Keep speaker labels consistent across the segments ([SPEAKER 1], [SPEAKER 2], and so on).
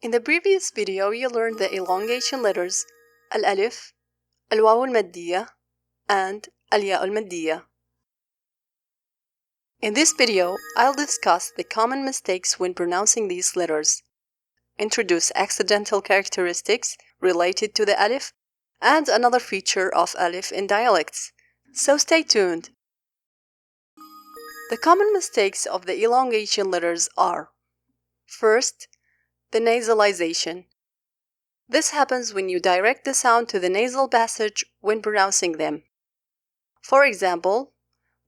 [SPEAKER 1] In the previous video, you learned the elongation letters الألف, الواو المادية, and الياء المادية. In this video, I'll discuss the common mistakes when pronouncing these letters, introduce accidental characteristics related to the alif, and another feature of alif in dialects. So stay tuned. The common mistakes of the elongation letters are: first, the nasalization. This happens when you direct the sound to the nasal passage when pronouncing them. For example,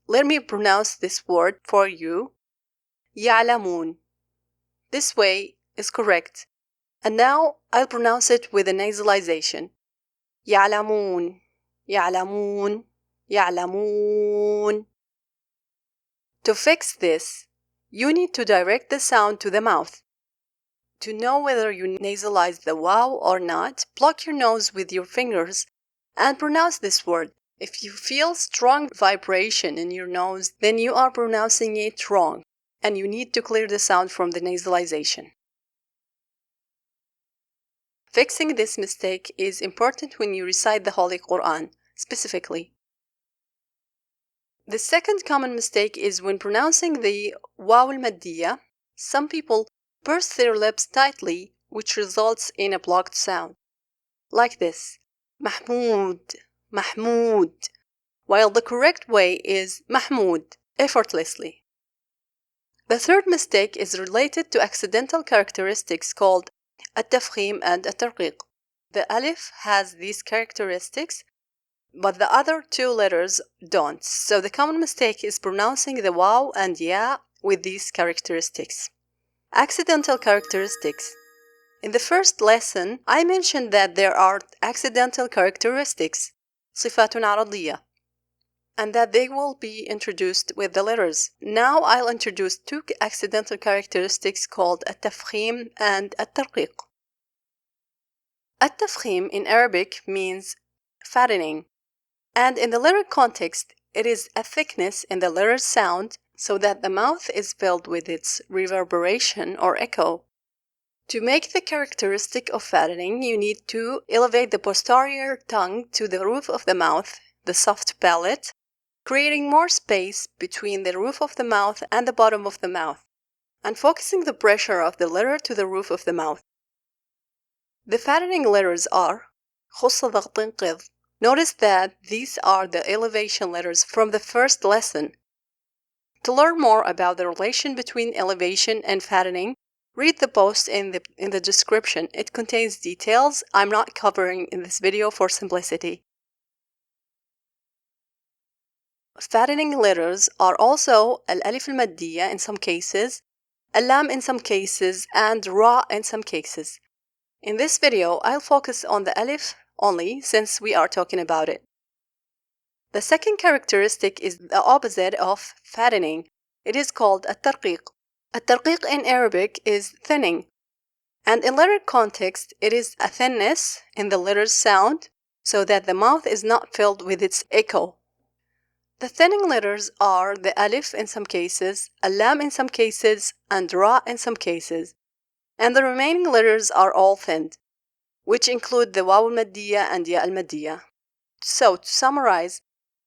[SPEAKER 1] let me pronounce this word for you, يعلمون. This way is correct. And now I'll pronounce it with a nasalization. يعلمون, يعلمون, يعلمون. To fix this, you need to direct the sound to the mouth. To know whether you nasalize the waw or not, block your nose with your fingers and pronounce this word. If you feel strong vibration in your nose, then you are pronouncing it wrong, and you need to clear the sound from the nasalization. Fixing this mistake is important when you recite the Holy Quran, specifically. The second common mistake is when pronouncing the waw al-maddiya, some people purse their lips tightly, which results in a blocked sound, like this, Mahmoud, Mahmoud, while the correct way is Mahmoud, effortlessly. The third mistake is related to accidental characteristics called التفخيم and الترقيق. The alif has these characteristics, but the other two letters don't. So the common mistake is pronouncing the waw and ya with these characteristics. Accidental characteristics. In the first lesson, I mentioned that there are accidental characteristics, صفات عرضية, and that they will be introduced with the letters. Now I'll introduce two accidental characteristics called التفخيم and الترقيق. التفخيم in Arabic means fattening, and in the letter context, it is a thickness in the letter sound so that the mouth is filled with its reverberation or echo. To make the characteristic of fattening, you need to elevate the posterior tongue to the roof of the mouth, the soft palate, creating more space between the roof of the mouth and the bottom of the mouth, and focusing the pressure of the letter to the roof of the mouth. The fattening letters are خص ضغط قذ. Notice that these are the elevation letters from the first lesson. To learn more about the relation between elevation and fattening, read the post in the description. It contains details I'm not covering in this video for simplicity. Fattening letters are also الألف المادية in some cases, اللام in some cases, and ra in some cases. In this video, I'll focus on the alif only since we are talking about it. The second characteristic is the opposite of fattening. It is called الترقيق. الترقيق in Arabic is thinning, and in letter context, it is a thinness in the letter's sound so that the mouth is not filled with its echo. The thinning letters are the alif in some cases, lam in some cases, and ra in some cases, and the remaining letters are all thinned, which include the waw al-maddiya and ya al-maddiya. So, to summarize,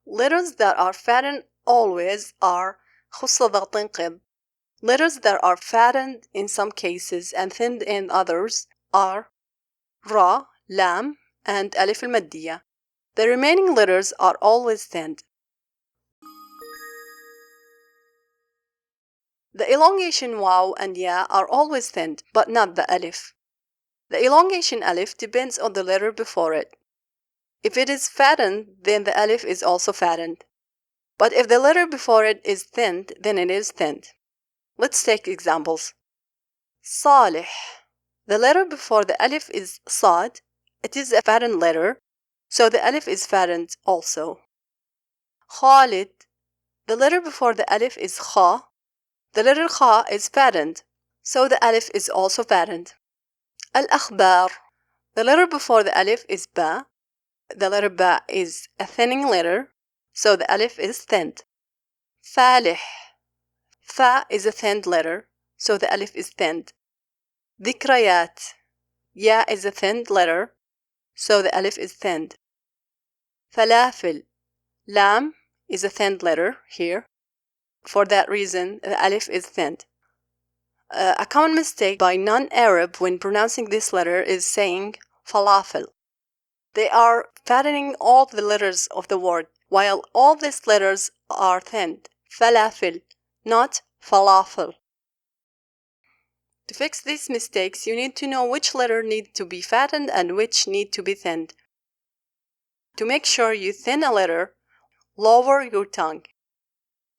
[SPEAKER 1] letters that are fattened always are خص ضغط قذ. Letters that are fattened in some cases and thinned in others are ra, lam, and alif al-maddiya. The remaining letters are always thinned. The elongation waw and ya are always thinned, but not the alif. The elongation alif depends on the letter before it. If it is fattened, then the alif is also fattened. But if the letter before it is thinned, then it is thinned. Let's take examples. صالح. The letter before the alif is صاد. It is a fattened letter, so the alif is fattened also. خالد. The letter before the alif is خا. The letter خا is fattened, so the alif is also fattened. الأخبار. The letter before the alif is ba. The letter ba is a thinning letter, so the alif is thinned. فالح. Fa is a thinned letter, so the alif is thinned. ذكريات. Ya is a thinned letter, so the alif is thinned. فلافل. Lam is a thinned letter here. For that reason, the alif is thinned. A common mistake by non-Arab when pronouncing this letter is saying falafel. They are fattening all the letters of the word, while all these letters are thinned. Falafel, not falafel. To fix these mistakes, you need to know which letter needs to be fattened and which need to be thinned. To make sure you thin a letter, lower your tongue.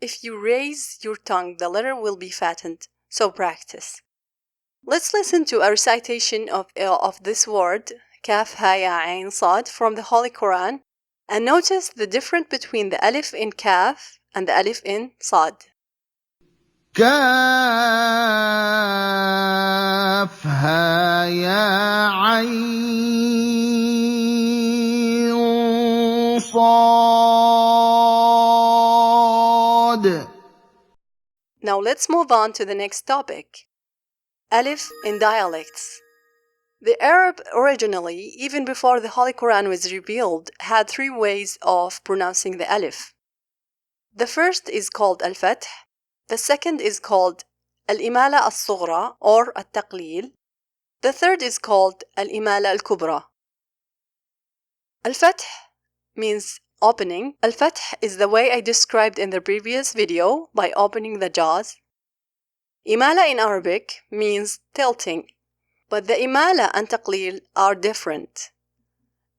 [SPEAKER 1] If you raise your tongue, the letter will be fattened, so practice. Let's listen to a recitation of this word, Kaf Ha Ya Ain Sad, from the Holy Quran, and notice the difference between the alif in Kaf and the alif in Sad.
[SPEAKER 2] كافها يا عين صاد.
[SPEAKER 1] Now let's move on to the next topic. Alif in dialects. The Arab originally, even before the Holy Quran was revealed, had three ways of pronouncing the alif. The first is called al-fath. The second is called al-imala al-sughra or al-taqlil. The third is called al-imala al-kubra. Al-fath means opening. Al-fath is the way I described in the previous video, by opening the jaws. Imala in Arabic means tilting, but the imala and taqlil are different.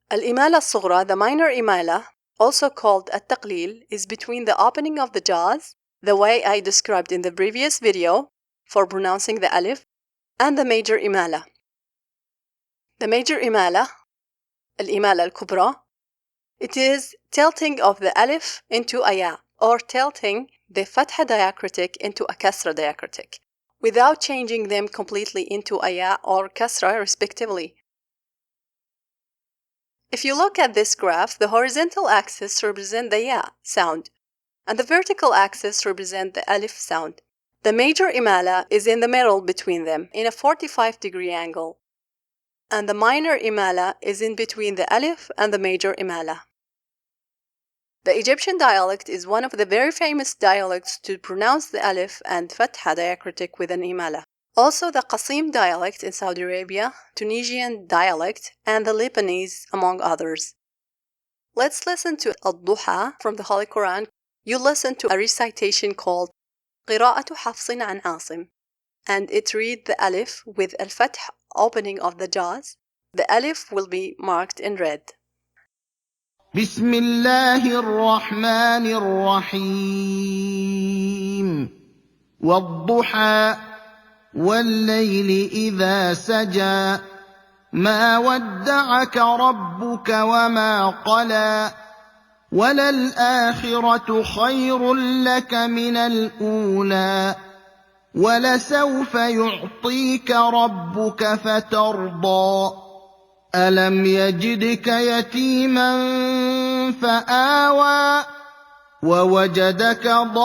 [SPEAKER 1] Al-imala al-sughra, the minor imala, also called al-taqlil, is between the opening of the jaws, the way I described in the previous video for pronouncing the alif, and the major imala. The major imala, al-imala al-kubra, it is tilting of the alif into a ya, or tilting the fatha diacritic into a kasra diacritic, without changing them completely into a ya or kasra respectively. If you look at this graph, the horizontal axis represents the ya sound, and the vertical axis represents the alif sound. The major imala is in the middle between them, in a 45-degree angle, and the minor imala is in between the alif and the major imala. The Egyptian dialect is one of the very famous dialects to pronounce the alif and fatha diacritic with an imala. Also the Qasim dialect in Saudi Arabia, Tunisian dialect, and the Lebanese, among others. Let's listen to Al-Duha from the Holy Quran. You listen to a recitation called قراءة حفص عن عاصم, and it reads the alif with al-fath opening of the jaws. The alif will be marked in red.
[SPEAKER 2] بسم الله الرحمن الرحيم. والضحى والليل إذا سجى ما ودعك ربك وما قلى وللآخرة خير لك من الأولى ولسوف يعطيك ربك فترضى ألم يجدك يتيما فآوى ووجدك ضالا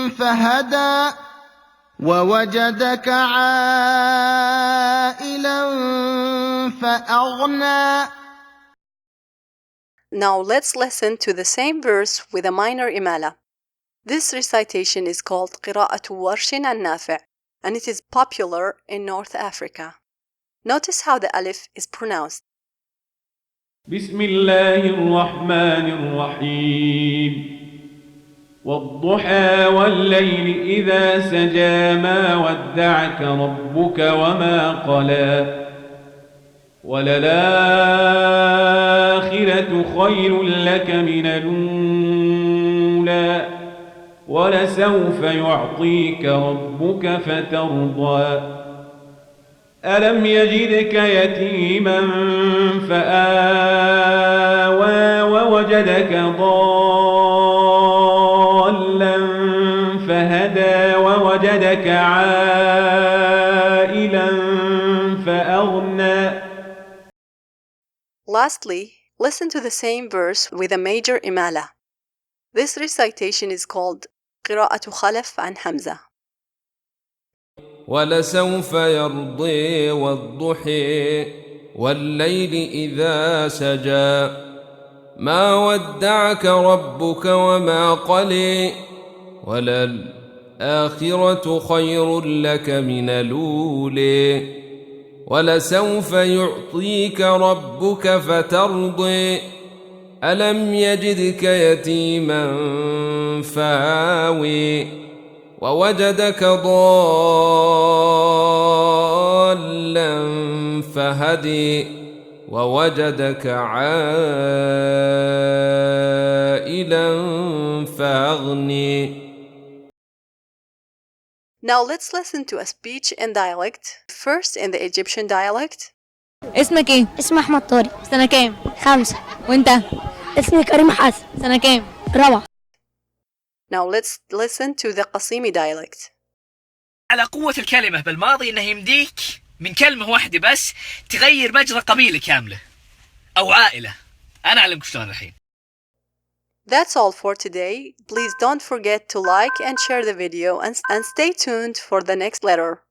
[SPEAKER 2] فهدى ووجدك عائلا فأغنى.
[SPEAKER 1] Now let's listen to the same verse with a minor imala. This recitation is called قراءة ورش عن نافع, and it is popular in North Africa. Notice how the alif is pronounced.
[SPEAKER 3] بسم الله الرحمن الرحيم والضحى والليل إذا سجى ما ودعك ربك وما قلى وللآخرة خير لك من الأولى ولسوف يعطيك ربك فترضى ألم يجدك يتيما فآوى ووجدك ضالا فهدى ووجدك عائلا فأغنى.
[SPEAKER 1] Lastly, listen to the same verse with a major imala. This recitation is called قراءة خلف عن حمزة.
[SPEAKER 4] ولسوف يرضي والضحى والليل إذا سجى ما ودعك ربك وما قلى وللآخرة خير لك من الأولى ولسوف يعطيك ربك فترضى ألم يجدك يتيما فآوى ووجدك ضالا فهدي ووجدك عائلا فأغني.
[SPEAKER 1] Now let's listen to a speech in dialect. First in the Egyptian dialect.
[SPEAKER 5] اسمك ايه؟
[SPEAKER 6] اسمي احمد طارق.
[SPEAKER 5] سنة كام؟
[SPEAKER 6] 5.
[SPEAKER 5] وانت؟
[SPEAKER 6] اسمي كريم حسن.
[SPEAKER 5] سنة كام؟
[SPEAKER 6] 4.
[SPEAKER 1] Now let's listen to the Qasimi dialect.
[SPEAKER 7] على قوة الكلمة بالماضي انه يمديك من كلمة واحدة بس تغير مجرى قبيلة كاملة او عائلة. انا اعلمك شلون الحين.
[SPEAKER 1] That's all for today. Please don't forget to like and share the video and stay tuned for the next letter.